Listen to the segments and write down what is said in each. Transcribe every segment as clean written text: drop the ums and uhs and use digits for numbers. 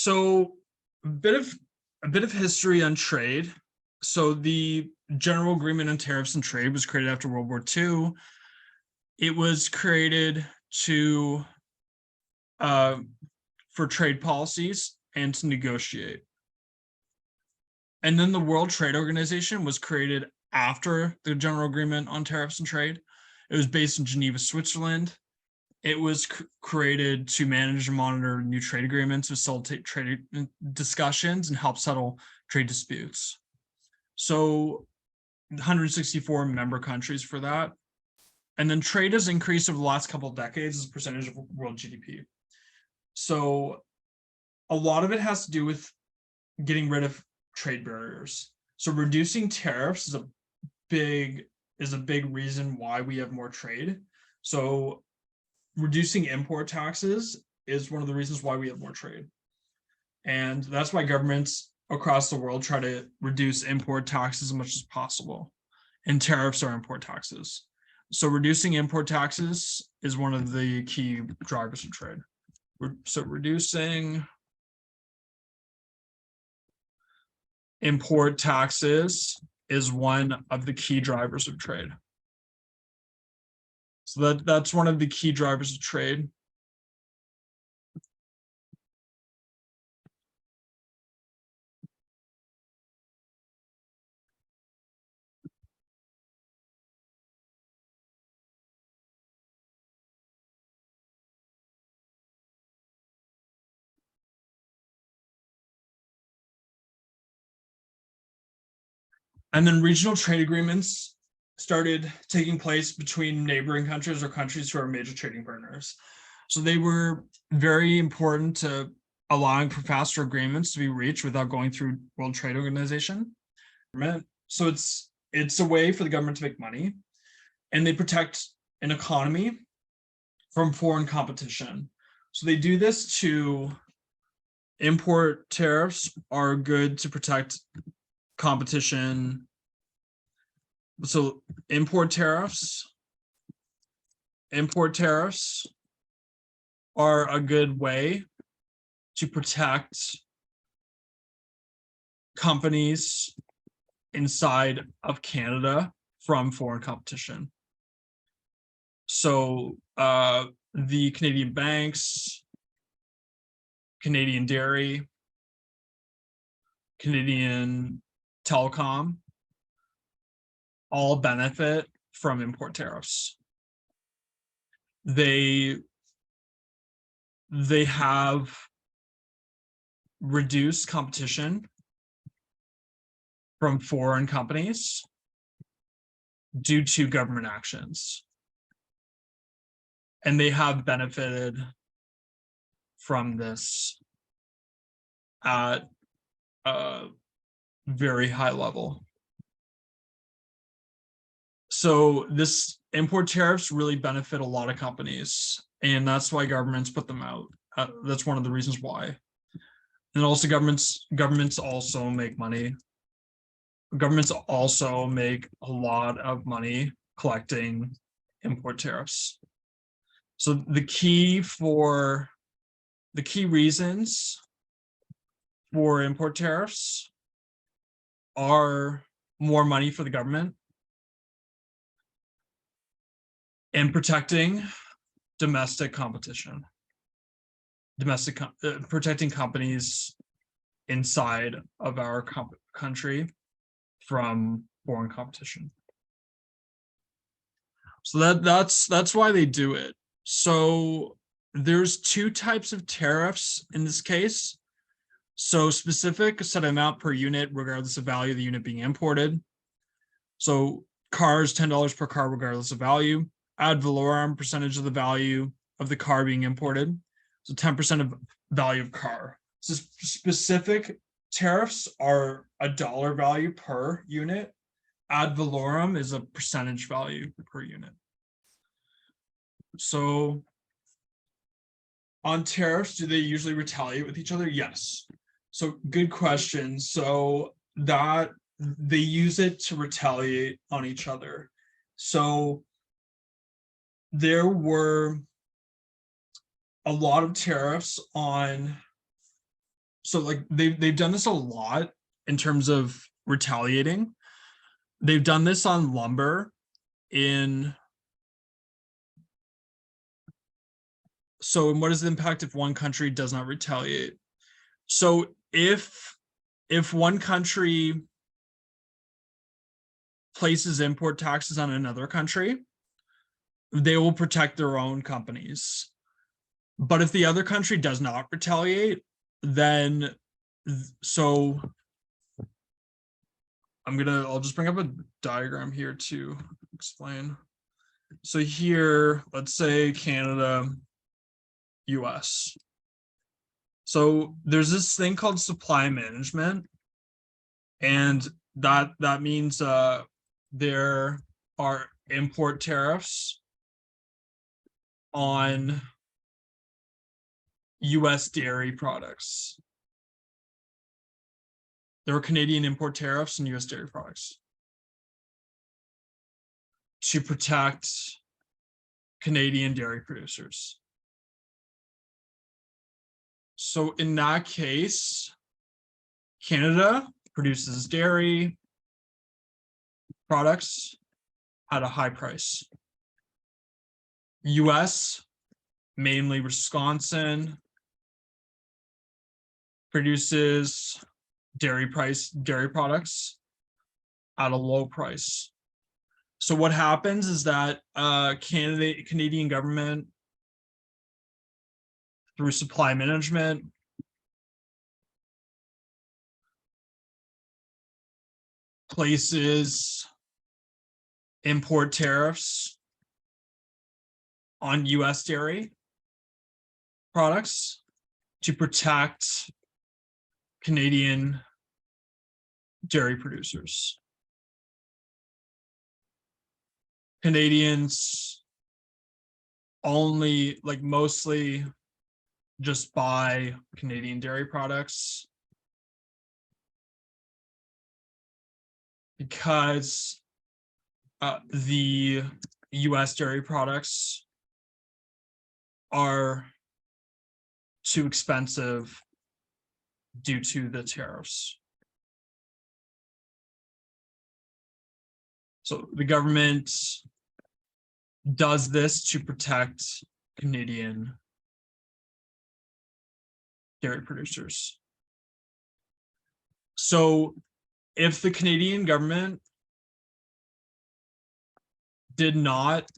So a bit of history on trade. So the General Agreement on Tariffs and Trade was created after World War II. It was created to for trade policies and to negotiate. And then the World Trade Organization was created after the General Agreement on Tariffs and Trade. It was based in Geneva, Switzerland. It was created to manage and monitor new trade agreements, facilitate trade discussions, and help settle trade disputes. So 164 member countries for that. And then trade has increased over the last couple of decades as a percentage of world GDP. So a lot of it has to do with getting rid of trade barriers. So reducing tariffs is a big reason why we have more trade. So reducing import taxes is one of the reasons why we have more trade. And that's why governments across the world try to reduce import taxes as much as possible. And tariffs are import taxes. So reducing import taxes is one of the key drivers of trade. So reducing import taxes is one of the key drivers of trade. So that's one of the key drivers of trade. And then regional trade agreements started taking place between neighboring countries or countries who are major trading partners. So they were very important to allowing for faster agreements to be reached without going through World Trade Organization. So it's a way for the government to make money, and they protect an economy from foreign competition. So they do this to import tariffs are good to protect competition. So import tariffs are a good way to protect companies inside of Canada from foreign competition. So the Canadian banks, Canadian Dairy, Canadian Telecom, all benefit from import tariffs. They have reduced competition from foreign companies due to government actions. And they have benefited from this at a very high level. So this import tariffs really benefit a lot of companies, and that's why governments put them out. That's one of the reasons why. And also governments also make money. Governments also make a lot of money collecting import tariffs. So the key reasons for import tariffs are more money for the government and protecting domestic competition, protecting companies inside of our country from foreign competition. So that's why they do it. So there's two types of tariffs in this case. So specific, set amount per unit, regardless of value of the unit being imported. So cars, $10 per car, regardless of value. Ad valorem, percentage of the value of the car being imported. So 10% of value of car. So specific tariffs are a dollar value per unit. Ad valorem is a percentage value per unit. So on tariffs, do they usually retaliate with each other? Yes. So good question. So that they use it to retaliate on each other. So there were a lot of tariffs on So like they've done this a lot in terms of retaliating. They've done this on lumber in so and what is the impact if one country does not retaliate? So if one country places import taxes on another country, they will protect their own companies. But if the other country does not retaliate, then so I'll just bring up a diagram here to explain. So here, let's say Canada, US. So there's this thing called supply management, and that means there are import tariffs on US dairy products. There are Canadian import tariffs on US dairy products to protect Canadian dairy producers. So in that case, Canada produces dairy products at a high price. US, mainly Wisconsin, produces dairy products at a low price. So what happens is that Canadian government, through supply management, places import tariffs on US dairy products to protect Canadian dairy producers. Canadians only, like mostly, just buy Canadian dairy products because the US dairy products are too expensive due to the tariffs. So the government does this to protect Canadian dairy producers. So if the Canadian government did not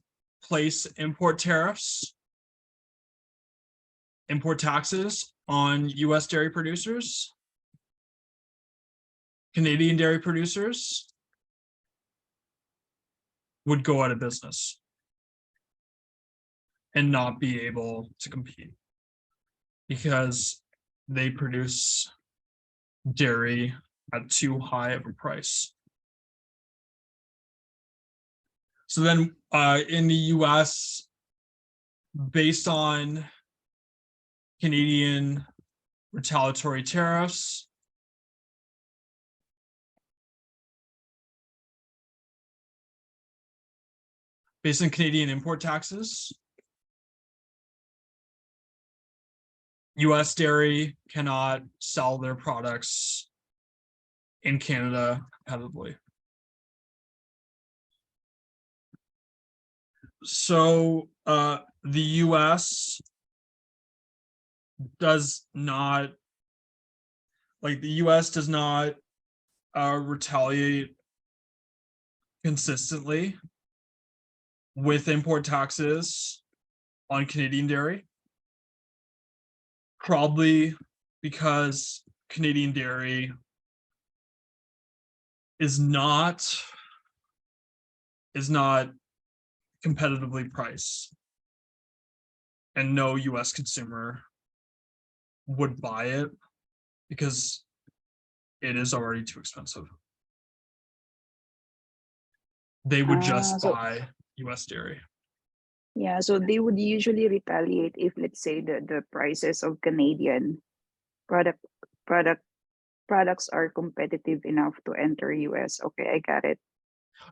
place import taxes on US dairy producers, Canadian dairy producers would go out of business and not be able to compete because they produce dairy at too high of a price. So then in the US, based on Canadian retaliatory tariffs, based on Canadian import taxes, US dairy cannot sell their products in Canada competitively. So the US does not, like the US does not retaliate consistently with import taxes on Canadian dairy. Probably because Canadian dairy is not competitively priced, and no US consumer would buy it because it is already too expensive. They would just buy US dairy. Yeah, so they would usually retaliate if, let's say, the prices of Canadian products are competitive enough to enter US. Okay, I got it.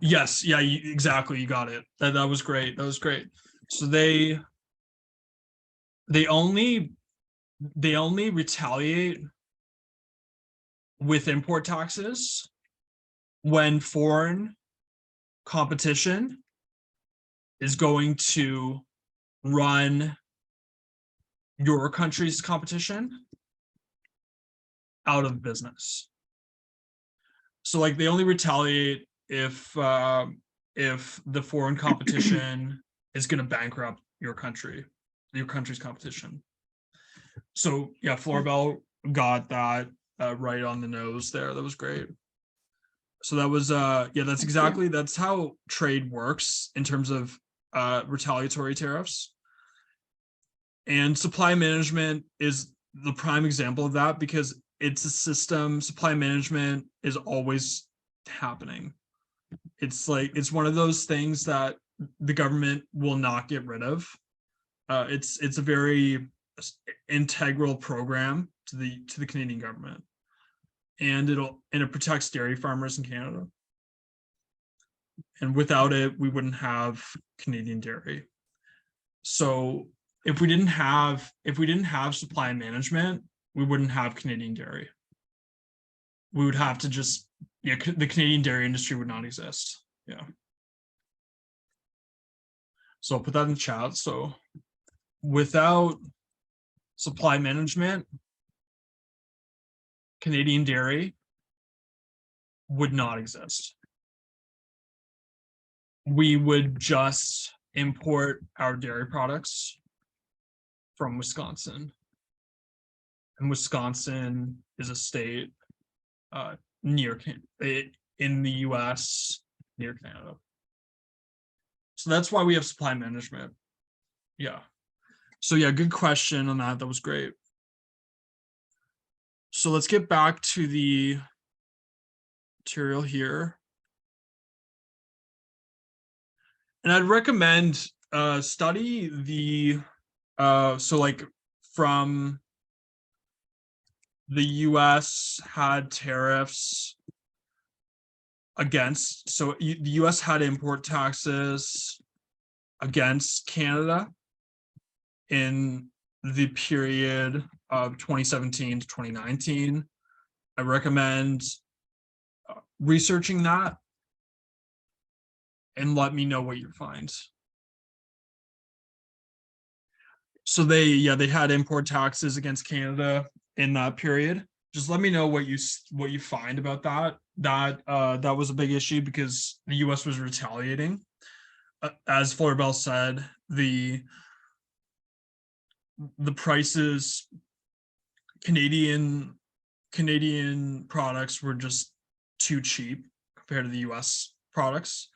Yes, yeah, exactly. You got it. That was great. That was great. So they only retaliate with import taxes when foreign competition is going to run your country's competition out of business. So like they only retaliate if the foreign competition is going to bankrupt your country's competition. So yeah, Florbell got that right on the nose there. That was great. So that was yeah, that's how trade works in terms of retaliatory tariffs. And supply management is the prime example of that because it's a system. Supply management is always happening. It's like it's one of those things that the government will not get rid of. It's a very integral program to the Canadian government, and it protects dairy farmers in Canada. And without it, we wouldn't have Canadian dairy. So if we didn't have supply management, we wouldn't have Canadian dairy. We would have to just, yeah, the Canadian dairy industry would not exist. Yeah. So I'll put that in the chat. So without supply management, Canadian dairy would not exist. We would just import our dairy products from Wisconsin. And Wisconsin is a state near in the US near Canada. So that's why we have supply management. Yeah. So yeah, good question on that. That was great. So let's get back to the material here. And I'd recommend study the so like from the US had tariffs against, so the US had import taxes against Canada in the period of 2017 to 2019. I recommend researching that and let me know what you find. So they had import taxes against Canada in that period. Just let me know what you find about that. That was a big issue because the US was retaliating. As Florbell said, the prices, Canadian products were just too cheap compared to the US products.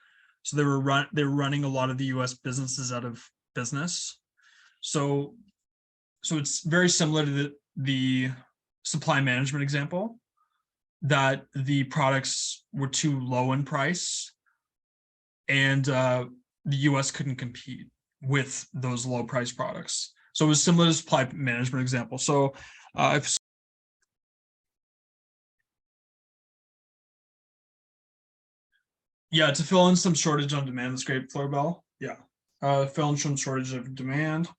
So they were running a lot of the US businesses out of business. So it's very similar to the supply management example, that the products were too low in price and the US couldn't compete with those low price products. So it was similar to supply management example. So yeah, to fill in some shortage on demand, that's great, Florbell. Yeah, fill in some shortage of demand.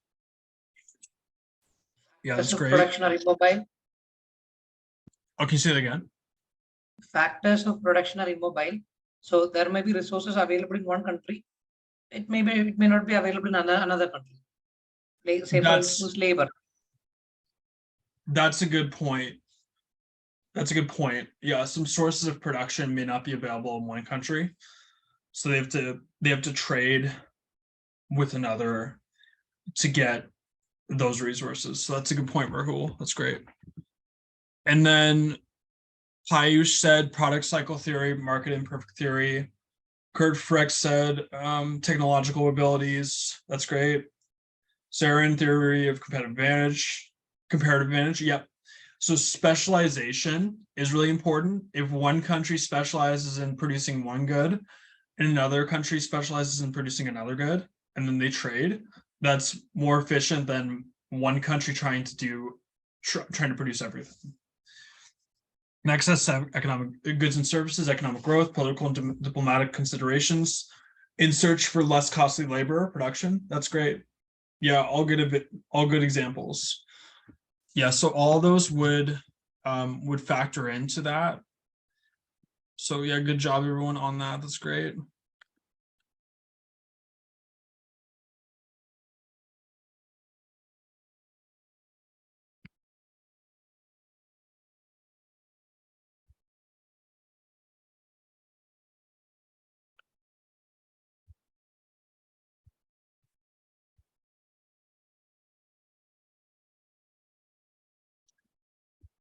Yeah, that's great. Production are immobile. Oh, can you say that again? Factors of production are immobile. So there may be resources available in one country. It may not be available in another country. Like, say for instance, labor. That's a good point. That's a good point. Yeah, some sources of production may not be available in one country, so they have to trade with another to get those resources. So that's a good point, Rahul. That's great. And then Piyush said product cycle theory, market imperfect theory. Kurt Frick said technological abilities. That's great. Sarin theory of comparative advantage. Yep. So specialization is really important. If one country specializes in producing one good and another country specializes in producing another good, and then they trade, that's more efficient than one country trying to produce everything. Next, economic goods and services, economic growth, political and diplomatic considerations, in search for less costly labor production. That's great. Yeah, all good examples. Yeah, so all those would would factor into that. So yeah, good job everyone on that. That's great.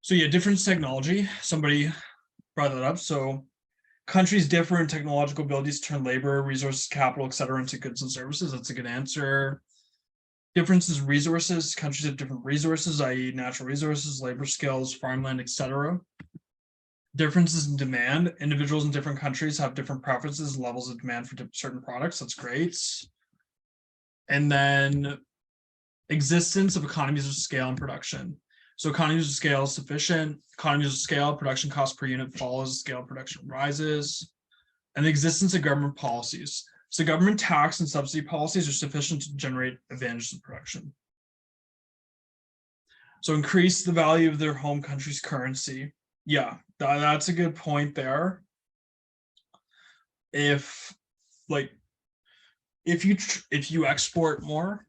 So yeah, difference in technology. Somebody brought that up. So countries differ in technological abilities to turn labor, resources, capital, etc., into goods and services. That's a good answer. Differences in resources. Countries have different resources, i.e., natural resources, labor skills, farmland, etc. Differences in demand. Individuals in different countries have different preferences, levels of demand for certain products. That's great. And then existence of economies of scale and production. So economies of scale is sufficient. Economies of scale, production cost per unit falls as scale production rises. And the existence of government policies. So government tax and subsidy policies are sufficient to generate advantages of production. So increase the value of their home country's currency. Yeah, that's a good point there. If you export more,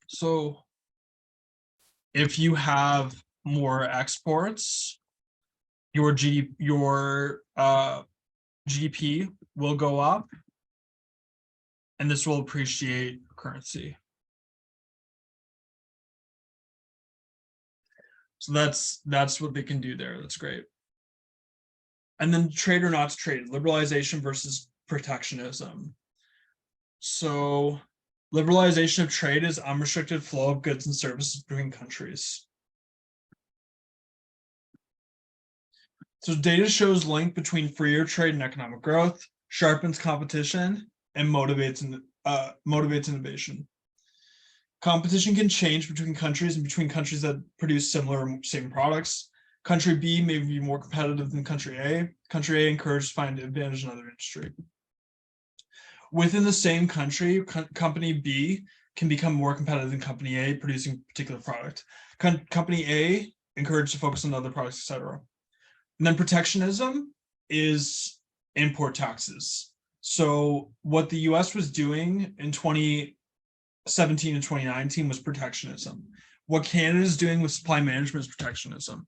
so if you have more exports, your GDP will go up, and this will appreciate currency. So that's what they can do there. That's great. And then trade or not to trade, liberalization versus protectionism. So liberalization of trade is unrestricted flow of goods and services between countries. So data shows link between freer trade and economic growth, sharpens competition, and motivates innovation. Competition can change between countries and between countries that produce similar or same products. Country B may be more competitive than country A. Country A encouraged to find advantage in another industry. Within the same country, company B can become more competitive than company A producing a particular product. Company A encouraged to focus on other products, etc. And then protectionism is import taxes. So what the US was doing in 2017 and 2019 was protectionism. What Canada is doing with supply management is protectionism.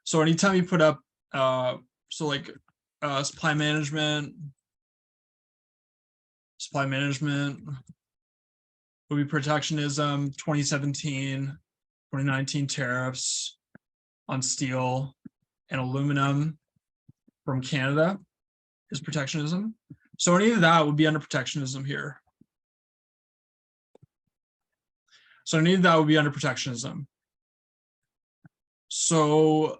So anytime you put up, supply management would be protectionism. 2017, 2019 tariffs on steel and aluminum from Canada is protectionism. So any of that would be under protectionism here. So any of that would be under protectionism. So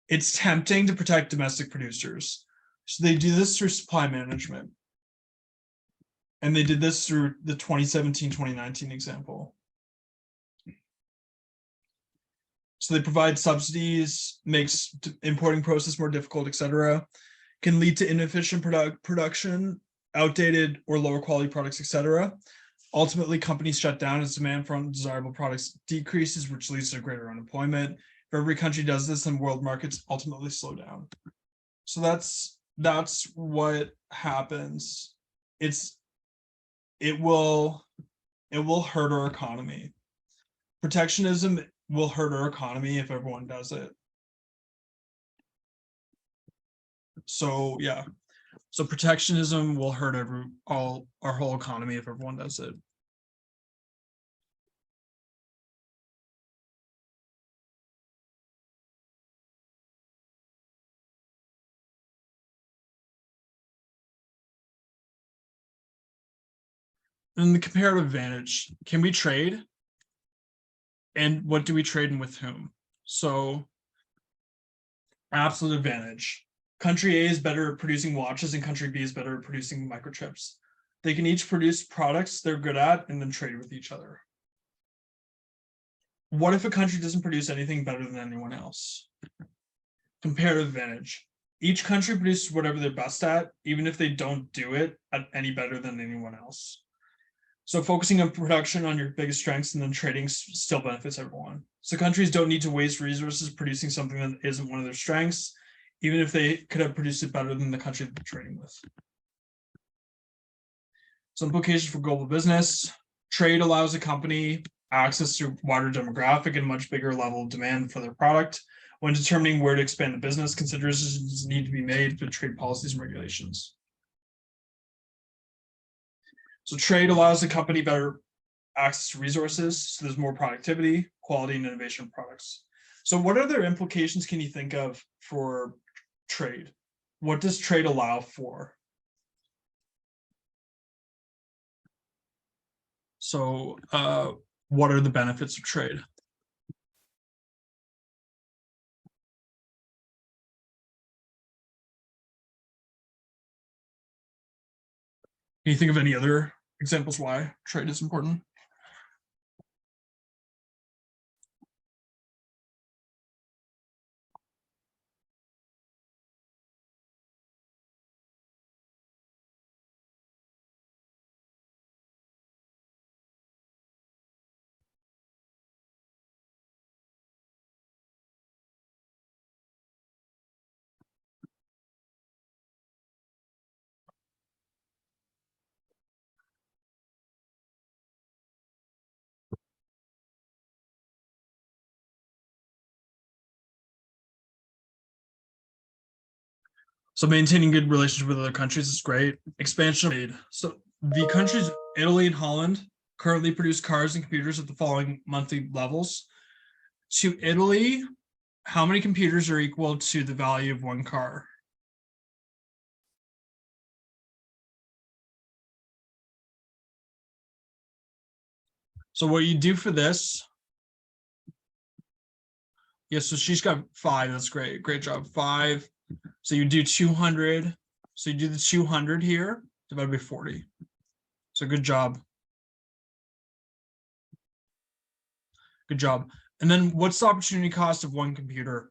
it's tempting to protect domestic producers. So they do this through supply management. And they did this through the 2017-2019 example. So they provide subsidies, makes importing process more difficult, etc. Can lead to inefficient production, outdated or lower quality products, etc. Ultimately, companies shut down as demand for undesirable products decreases, which leads to greater unemployment. If every country does this, then world markets ultimately slow down. So that's what happens. It will hurt our economy. Protectionism will hurt our economy if everyone does it. So yeah. So protectionism will hurt our whole economy if everyone does it. And the comparative advantage, can we trade? And what do we trade and with whom? So absolute advantage. Country A is better at producing watches and country B is better at producing microchips. They can each produce products they're good at and then trade with each other. What if a country doesn't produce anything better than anyone else? Comparative advantage. Each country produces whatever they're best at, even if they don't do it at any better than anyone else. So focusing on production on your biggest strengths and then trading still benefits everyone. So countries don't need to waste resources producing something that isn't one of their strengths, even if they could have produced it better than the country they're trading with. So implications for global business. Trade allows a company access to wider demographic and much bigger level of demand for their product. When determining where to expand the business, considerations need to be made for trade policies and regulations. So trade allows the company better access to resources, so there's more productivity, quality, and innovation products. So what other implications can you think of for trade? What does trade allow for? So what are the benefits of trade? Can you think of any other examples why trade is important? So maintaining good relations with other countries is great. Expansion of trade. So the countries Italy and Holland currently produce cars and computers at the following monthly levels. To Italy, how many computers are equal to the value of one car? So what you do for this, yes, so she's got 5. That's great. Great job. 5. So you do 200. So you do the 200 here divided by 40. So good job. Good job. And then what's the opportunity cost of one computer?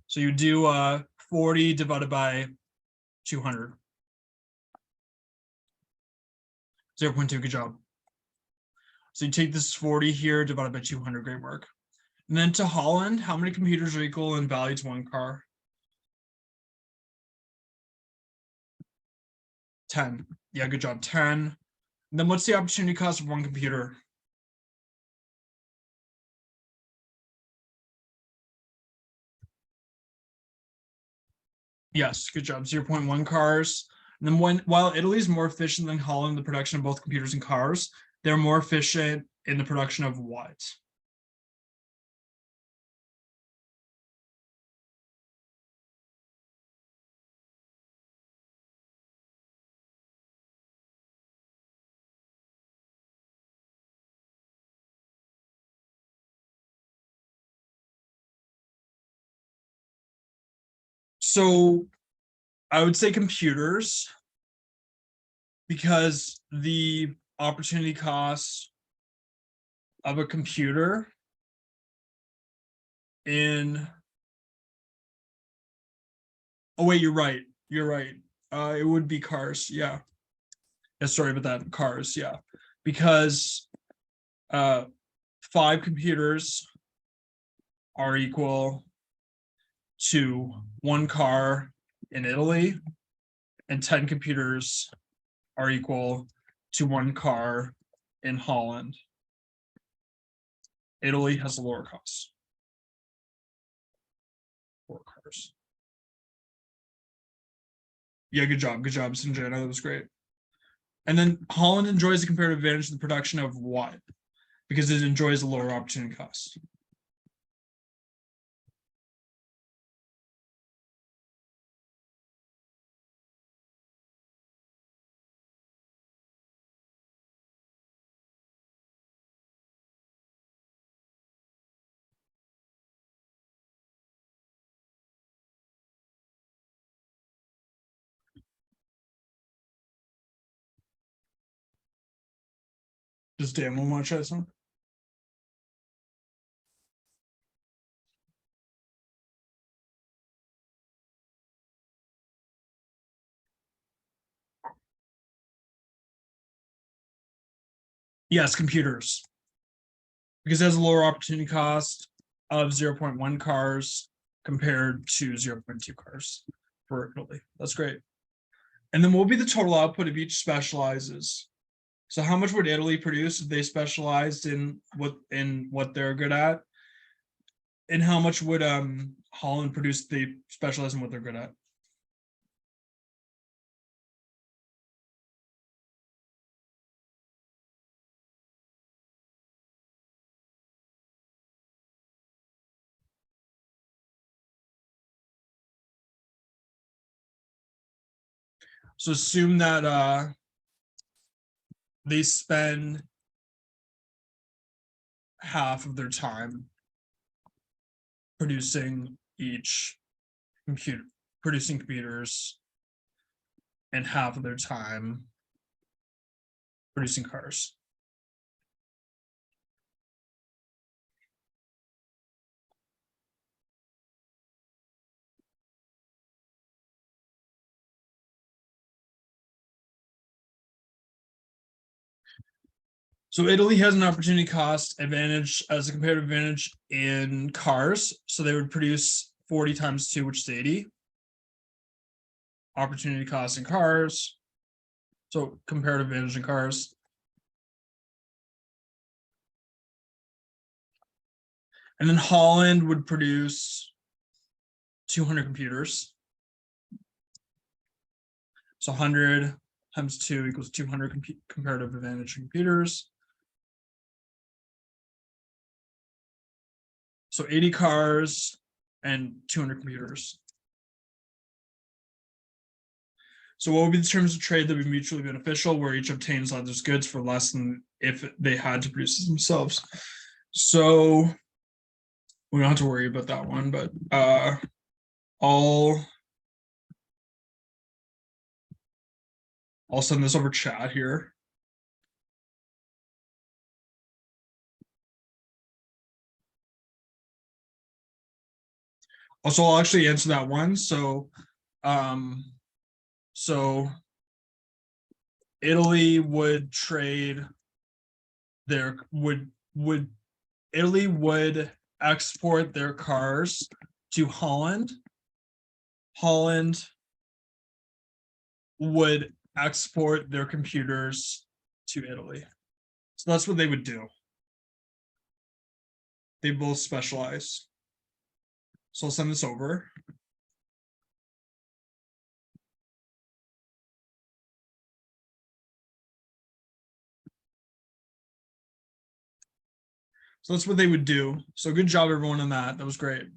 So you do 40 divided by 200. 0.2, good job. So you take this 40 here divided by 200, great work. And then to Holland, how many computers are equal in value to one car? 10. Yeah, good job, 10. And then what's the opportunity cost of one computer? Yes, good job, 0.1 cars. And then while Italy is more efficient than Holland in the production of both computers and cars, they're more efficient in the production of what? So I would say computers, because the opportunity costs of a computer in, oh wait, you're right. It would be cars, yeah. Sorry about that, cars, yeah. Because 5 computers are equal to 1 car in Italy, and 10 computers are equal to 1 car in Holland. Italy has a lower cost. 4 cars. Yeah, good job, Sanjay. That was great. And then Holland enjoys a comparative advantage in the production of what? Because it enjoys a lower opportunity cost. Does Dan want to try some? Yes, computers. Because it has a lower opportunity cost of 0.1 cars compared to 0.2 cars for Italy. That's great. And then what will be the total output if each specializes? So how much would Italy produce if they specialized in what they're good at? And how much would Holland produce if they specialize in what they're good at? So assume that they spend half of their time producing computers and half of their time producing cars. So Italy has an opportunity cost advantage as a comparative advantage in cars. So they would produce 40 times 2, which is 80. Opportunity cost in cars. So comparative advantage in cars. And then Holland would produce 200 computers. So 100 times 2 equals 200 comparative advantage computers. So 80 cars and 200 computers. So what would be the terms of trade that would be mutually beneficial, where each obtains others' goods for less than if they had to produce it themselves? So we don't have to worry about that one, but I'll send this over chat here. Also, I'll actually answer that one. So Italy would trade their Italy would export their cars to Holland. Holland would export their computers to Italy. So that's what they would do. They both specialize. So I'll send this over. So that's what they would do. So good job, everyone, on that. That was great.